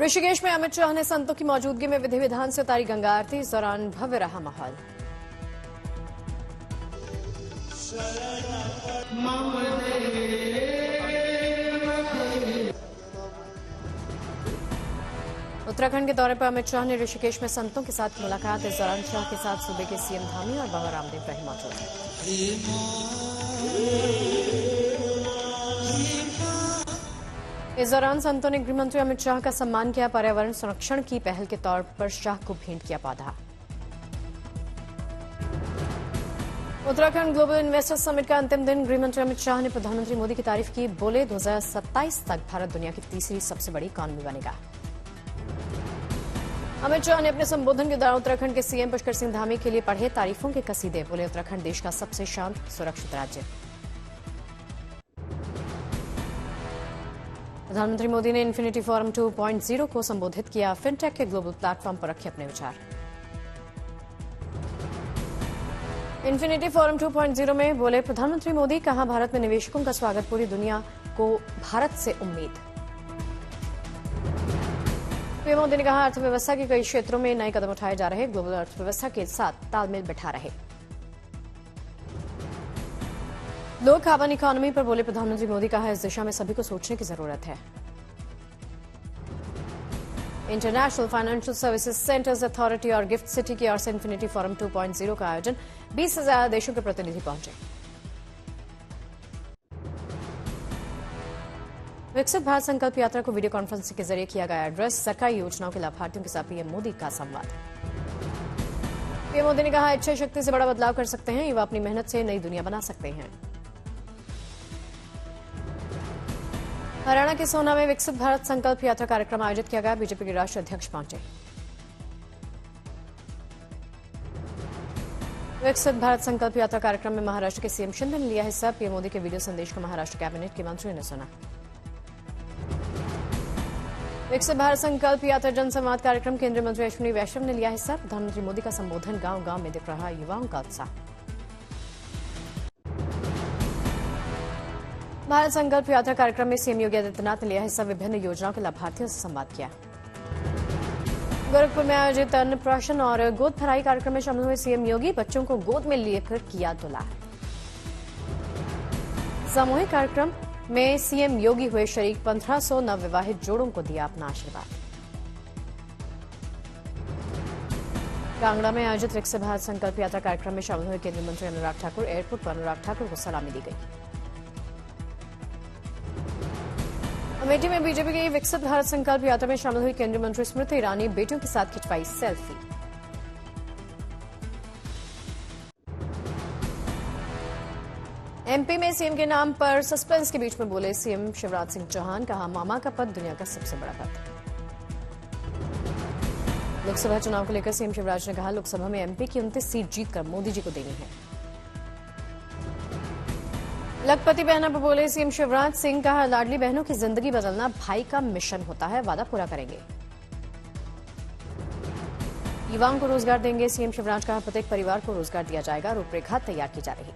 ऋषिकेश में अमित शाह ने संतों की मौजूदगी में विधि विधान से उतारी गंगा आरती। इस दौरान भव्य रहा माहौल। उत्तराखंड के दौरे पर अमित शाह ने ऋषिकेश में संतों के साथ मुलाकात। इस दौरान शाह के साथ सूबे के सीएम धामी और बाबा रामदेव रहे मौजूद। इस दौरान संतों ने गृहमंत्री अमित शाह का सम्मान किया। पर्यावरण संरक्षण की पहल के तौर पर शाह को भेंट किया पौधा। उत्तराखंड ग्लोबल इन्वेस्टर्स समिट का अंतिम दिन। गृहमंत्री अमित शाह ने प्रधानमंत्री मोदी की तारीफ की। बोले 2027 तक भारत दुनिया की तीसरी सबसे बड़ी इकॉनमी बनेगा। अमित शाह ने अपने संबोधन के दौरान उत्तराखंड के सीएम पुष्कर सिंह धामी के लिए पढ़े तारीफों के कसीदे। बोले उत्तराखंड देश का सबसे शांत सुरक्षित राज्य। प्रधानमंत्री मोदी ने इन्फिनिटी फोरम 2.0 को संबोधित किया। फिनटेक के ग्लोबल प्लेटफॉर्म पर रखे अपने विचार। इन्फिनिटी फोरम 2.0 में बोले प्रधानमंत्री मोदी, कहा भारत में निवेशकों का स्वागत, पूरी दुनिया को भारत से उम्मीद। पीएम मोदी ने कहा अर्थव्यवस्था के कई क्षेत्रों में नए कदम उठाए जा रहे, ग्लोबल अर्थव्यवस्था के साथ तालमेल बिठा रहे। लो कार्बन इकोनॉमी पर बोले प्रधानमंत्री मोदी, कहा इस दिशा में सभी को सोचने की जरूरत है। International financial services centres authority और गिफ्ट सिटी की ओर से इन्फिनिटी फोरम 2.0 का आयोजन। 20 से ज्यादा देशों के प्रतिनिधि पहुंचे। विकसित भारत संकल्प यात्रा को वीडियो कॉन्फ्रेंसिंग के जरिए किया गया एड्रेस। सरकारी योजनाओं के लाभार्थियों के साथ पीएम मोदी का संवाद। पीएम मोदी ने कहा इच्छा शक्ति से बड़ा बदलाव कर सकते हैं, युवा अपनी मेहनत से नई दुनिया बना सकते हैं। हरियाणा के सोहना में विकसित भारत संकल्प यात्रा कार्यक्रम आयोजित किया गया। बीजेपी के राष्ट्रीय अध्यक्ष पहुंचे। विकसित भारत संकल्प यात्रा कार्यक्रम में महाराष्ट्र के सीएम शिंदे ने लिया हिस्सा। पीएम मोदी के वीडियो संदेश को महाराष्ट्र कैबिनेट के मंत्रियों ने सुना। विकसित भारत संकल्प यात्रा जनसंवाद कार्यक्रम केंद्रीय मंत्री अश्विनी वैष्णव ने लिया हिस्सा। प्रधानमंत्री मोदी का संबोधन। गांव गांव में दिख रहा युवाओं का उत्साह। भारत संकल्प यात्रा कार्यक्रम में सीएम योगी आदित्यनाथ ने लिया हिस्सा। विभिन्न योजनाओं के लाभार्थियों से संवाद किया। गोरखपुर में आयोजित अन्नप्राशन और गोद भराई कार्यक्रम में शामिल हुए सीएम योगी। बच्चों को गोद में लेकर किया दुलार। सामूहिक कार्यक्रम में सीएम योगी हुए शरीक। 1500 नवविवाहित जोड़ों को दिया अपना आशीर्वाद। कांगड़ा में आयोजित विकसित भारत संकल्प यात्रा कार्यक्रम में शामिल हुए केंद्रीय मंत्री अनुराग ठाकुर। एयरपोर्ट पर अनुराग ठाकुर को सलामी दी गई। अमेठी में बीजेपी की विकसित भारत संकल्प यात्रा में शामिल हुई केंद्रीय मंत्री स्मृति ईरानी। बेटियों के साथ खिंचवाई सेल्फी। एमपी में सीएम के नाम पर सस्पेंस के बीच में बोले सीएम शिवराज सिंह चौहान। कहा मामा का पद दुनिया का सबसे बड़ा पद। लोकसभा चुनाव को लेकर सीएम शिवराज ने कहा लोकसभा में एमपी की 29 सीट जीतकर मोदी जी को देनी है। लखपति बहना पर बोले सीएम शिवराज सिंह। कहा लाडली बहनों की जिंदगी बदलना भाई का मिशन होता है, वादा पूरा करेंगे। युवाओं को रोजगार देंगे सीएम शिवराज। कहा प्रत्येक परिवार को रोजगार दिया जाएगा, रूपरेखा तैयार की जा रही।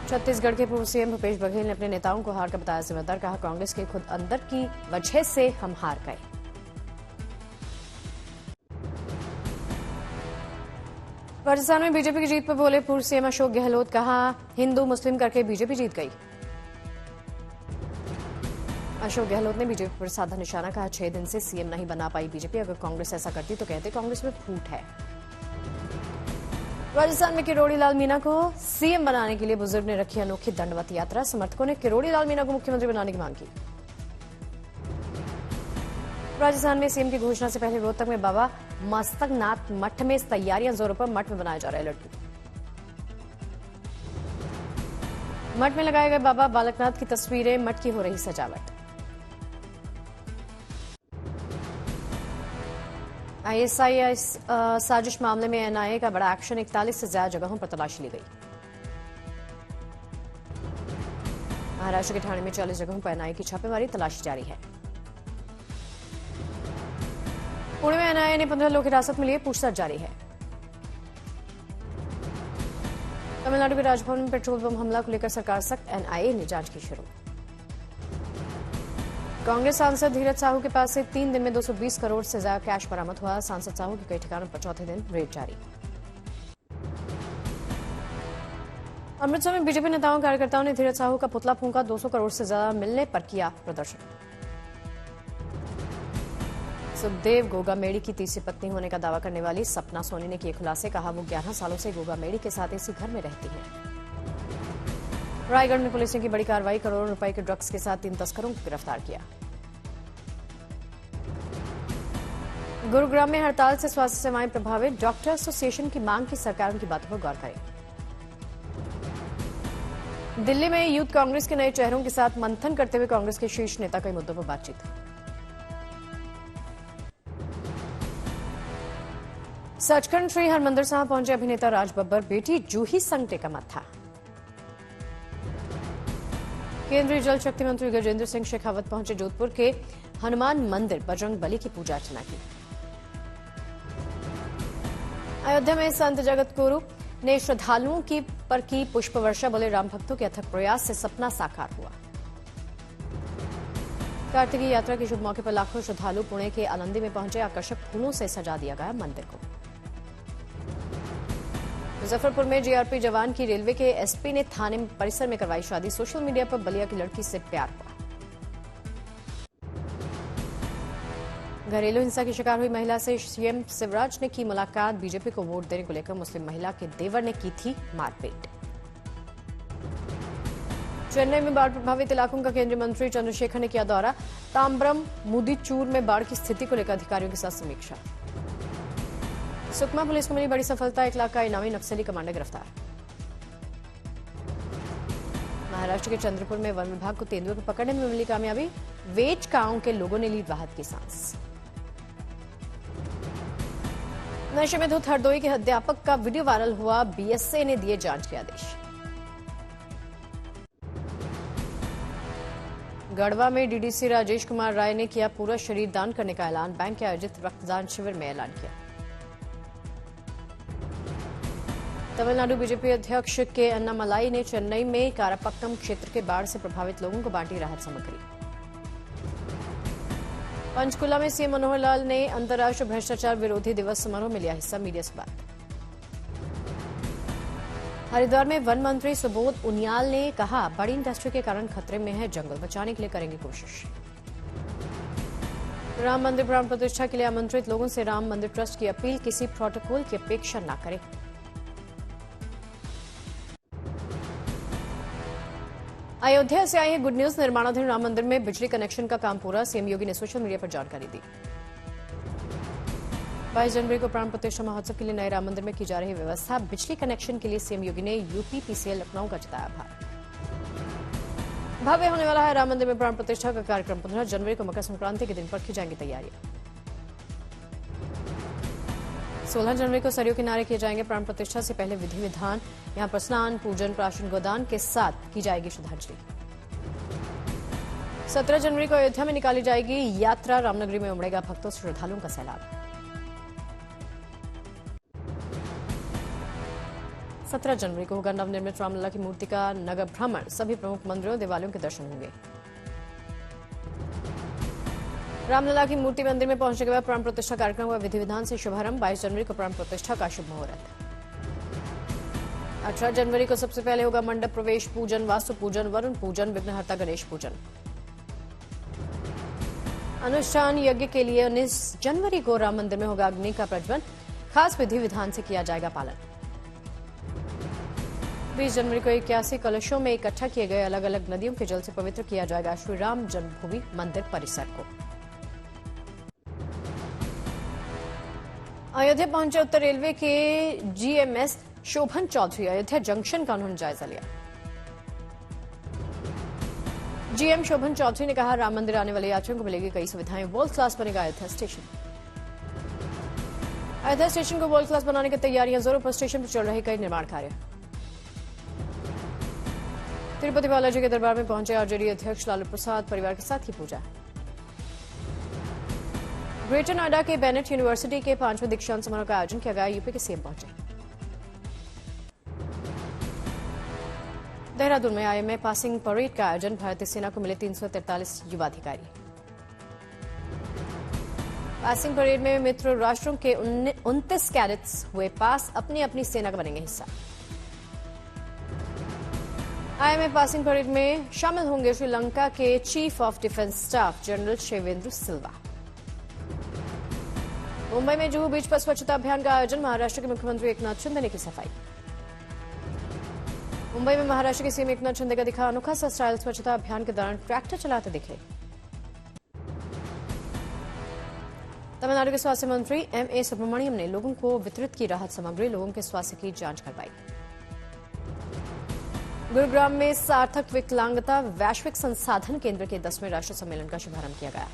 छत्तीसगढ़ के पूर्व सीएम भूपेश बघेल ने अपने नेताओं को हार का बताया जिम्मेदार। कहा कांग्रेस के खुद अंदर की वजह से हम हार गए। राजस्थान में बीजेपी की जीत पर बोले पूर्व सीएम अशोक गहलोत। कहा हिंदू मुस्लिम करके बीजेपी जीत गई। अशोक गहलोत ने बीजेपी पर साधा निशाना। कहा 6 दिन से सीएम नहीं बना पाई बीजेपी। अगर कांग्रेस ऐसा करती तो कहते कांग्रेस में फूट है। राजस्थान में किरोड़ी लाल मीणा को सीएम बनाने के लिए बुजुर्ग ने रखी अनोखी दंडवत यात्रा। समर्थकों ने किरोड़ी लाल मीणा को मुख्यमंत्री बनाने की मांग की। राजस्थान में सीएम की घोषणा से पहले रोहतक में बाबा मस्तकनाथ मठ में तैयारियां जोरों पर। मठ में बनाए जा रहे लड्डू। मठ में लगाए गए बाबा बालकनाथ की तस्वीरें। मठ की हो रही सजावट। आईएसआईएस साजिश मामले में एनआईए का बड़ा एक्शन। 41 से ज्यादा जगहों पर तलाशी ली गई। महाराष्ट्र के ठाणे में 40 जगहों पर एनआईए की छापेमारी। तलाशी जारी है। पुणे में एनआईए ने 15 लोग हिरासत में लिए। पूछताछ जारी है। तमिलनाडु के राजभवन में पेट्रोल बम हमला को लेकर सरकार सख्त। एनआईए ने जांच की शुरू। कांग्रेस सांसद धीरज साहू के पास से 3 दिन में 220 करोड़ से ज्यादा कैश बरामद हुआ। सांसद साहू के कई ठिकानों पर चौथे दिन रेड जारी। अमृतसर में बीजेपी नेताओं कार्यकर्ताओं ने धीरज साहू का पुतला फूंका। 200 करोड़ से ज्यादा मिलने पर किया प्रदर्शन। सुखदेव गोगा मेड़ी की तीसरी पत्नी होने का दावा करने वाली सपना सोनी ने किए खुलासे। कहा वो 11 सालों से गोगा मेड़ी के साथ इसी घर में रहती है। रायगढ़ में पुलिस ने की बड़ी कार्रवाई। करोड़ों रुपए के ड्रग्स के साथ 3 तस्करों को गिरफ्तार किया। गुरुग्राम में हड़ताल से स्वास्थ्य सेवाएं प्रभावित। डॉक्टर एसोसिएशन की मांग की सरकार उनकी बातों पर गौर करे। दिल्ली में यूथ कांग्रेस के नए चेहरों के साथ मंथन करते हुए कांग्रेस के शीर्ष नेता कई मुद्दों पर बातचीत। सचखंड श्री हरमंदिर साहब पहुंचे अभिनेता राज बब्बर। बेटी जूही संग टेका मत्था। केंद्रीय जल शक्ति मंत्री गजेंद्र सिंह शेखावत पहुंचे जोधपुर के हनुमान मंदिर। बजरंग बली की पूजा अर्चना की। अयोध्या में संत जगत गुरु ने श्रद्धालुओं पर की पुष्प वर्षा। बोले राम भक्तों के अथक प्रयास से सपना साकार हुआ। कार्तिकी यात्रा के शुभ मौके पर लाखों श्रद्धालु पुणे के आनंदी में पहुंचे। आकर्षक फूलों से सजा दिया गया मंदिर को। मुजफ्फरपुर में जीआरपी जवान की रेलवे के एसपी ने थाने परिसर में करवाई शादी। सोशल मीडिया पर बलिया की लड़की से प्यार हुआ। घरेलू हिंसा की शिकार हुई महिला से सीएम शिवराज ने की मुलाकात। बीजेपी को वोट देने को लेकर मुस्लिम महिला के देवर ने की थी मारपीट। चेन्नई में बाढ़ प्रभावित इलाकों का केंद्रीय मंत्री चंद्रशेखर ने किया दौरा। ताम्बरम मुदीचूर में बाढ़ की स्थिति को लेकर अधिकारियों के साथ समीक्षा। सुकमा पुलिस को मिली बड़ी सफलता। 1 लाख का इनामी नक्सली कमांडर गिरफ्तार। महाराष्ट्र के चंद्रपुर में वन विभाग को तेंदुए को पकड़ने में मिली कामयाबी। वेच गांव के लोगों ने ली राहत की सांस। नशे में धुत हरदोई के अध्यापक का वीडियो वायरल हुआ। बीएसए ने दिए जांच के आदेश। गढ़वा में डीडीसी राजेश कुमार राय ने किया पूरा शरीर दान करने का ऐलान। बैंक के आयोजित रक्तदान शिविर में ऐलान किया। तमिलनाडु बीजेपी अध्यक्ष के अन्नामलाई ने चेन्नई में कारपक्कम क्षेत्र के बाढ़ से प्रभावित लोगों को बांटी राहत सामग्री। पंचकुला में सीएम मनोहर लाल ने अंतर्राष्ट्रीय भ्रष्टाचार विरोधी दिवस समारोह में लिया हिस्सा। मीडिया से बात। हरिद्वार में वन मंत्री सुबोध उनियाल ने कहा बड़ी इंडस्ट्री के कारण खतरे में है जंगल। बचाने के लिए करेंगे कोशिश। राम मंदिर प्राण प्रतिष्ठा के लिए आमंत्रित लोगों से राम मंदिर ट्रस्ट की अपील। किसी प्रोटोकॉल की अपेक्षा न करें। अयोध्या से आई है गुड न्यूज। निर्माणाधीन राम मंदिर में बिजली कनेक्शन का काम पूरा। सीएम योगी ने सोशल मीडिया पर जानकारी दी। 22 जनवरी को प्राण प्रतिष्ठा महोत्सव के लिए नए राम मंदिर में की जा रही व्यवस्था। बिजली कनेक्शन के लिए सीएम योगी ने यूपीपीसीएल लखनऊ का जताया आभार। भव्य होने वाला है राम मंदिर में प्राण प्रतिष्ठा का कार्यक्रम। 15 जनवरी को मकर संक्रांति के दिन पर की जाएंगी तैयारियां। 16 जनवरी को सरयू किनारे किए जाएंगे प्राण प्रतिष्ठा से पहले विधि विधान। यहां पर स्नान पूजन प्राशन गोदान के साथ की जाएगी श्रद्धांजलि। 17 जनवरी को अयोध्या में निकाली जाएगी यात्रा। रामनगरी में उमड़ेगा भक्तों श्रद्धालुओं का सैलाब। 17 जनवरी को होगा नवनिर्मित रामलला की मूर्ति का नगर भ्रमण। सभी प्रमुख मंदिरों देवालयों के दर्शन होंगे। रामलला की मूर्ति मंदिर में पहुंचने के बाद प्राण प्रतिष्ठा कार्यक्रम का विधि विधान से शुभारंभ। 22 जनवरी को प्राण प्रतिष्ठा का शुभ मुहूर्त। 18 जनवरी को सबसे पहले होगा मंडप प्रवेश पूजन, वास्तु पूजन, वरुण पूजन, विघ्नहर्ता गणेश पूजन। अनुष्ठान यज्ञ के लिए 19 जनवरी को राम मंदिर में होगा अग्नि का प्रज्वलन। खास विधि विधान से किया जाएगा पालन। 20 जनवरी को 81 कलशों में इकट्ठा किए गए अलग अलग नदियों के जल से पवित्र किया जाएगा श्री राम जन्मभूमि मंदिर परिसर को। अयोध्या पहुंचे उत्तर रेलवे के जीएमएस शोभन चौधरी। अयोध्या जंक्शन का उन्होंने जायजा लिया। जीएम शोभन चौधरी ने कहा राम मंदिर आने वाले यात्रियों को मिलेगी कई सुविधाएं। वर्ल्ड क्लास बनेगा अयोध्या स्टेशन। अयोध्या स्टेशन को वर्ल्ड क्लास बनाने की तैयारियां जोरों पर। स्टेशन पर चल रहे कई निर्माण कार्य। तिरुपति बालाजी के दरबार में पहुंचे आरजेडी अध्यक्ष लालू प्रसाद। परिवार के साथ की पूजा। ग्रेटर नोएडा के बेनेट यूनिवर्सिटी के 5वें दीक्षांत समारोह का आयोजन किया गया। यूपी के सीएम पहुंचे। देहरादून में आईएमए पासिंग परेड का आयोजन। भारतीय सेना को मिले 343 युवा अधिकारी। पासिंग परेड में मित्र राष्ट्रों के 29 कैडेट्स हुए पास, अपनी अपनी सेना का बनेंगे हिस्सा। आईएमए पासिंग परेड में शामिल होंगे श्रीलंका के chief of defence staff general Shavendra Silva. Mumbai में जुहू बीच पर स्वच्छता अभियान का आयोजन, महाराष्ट्र के मुख्यमंत्री एकनाथ शिंदे ने की सफाई। मुंबई में महाराष्ट्र के सीएम एकनाथ शिंदे का दिखा अनोखा सा स्टाइल, स्वच्छता अभियान के दौरान ट्रैक्टर चलाते दिखे। तमिलनाडु के स्वास्थ्य मंत्री एमए सुब्रमण्यम ने लोगों को वितरित की राहत सामग्री, लोगों के स्वास्थ्य की जांच करवाई। गुरुग्राम में सार्थक विकलांगता वैश्विक संसाधन केंद्र के 10वें राष्ट्रीय सम्मेलन का शुभारंभ किया गया।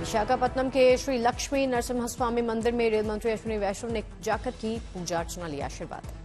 विशाखापत्तनम के श्री लक्ष्मी नरसिम्हा स्वामी मंदिर में रेल मंत्री अश्विनी वैष्णव ने जाकर की पूजा अर्चना, लिया आशीर्वाद।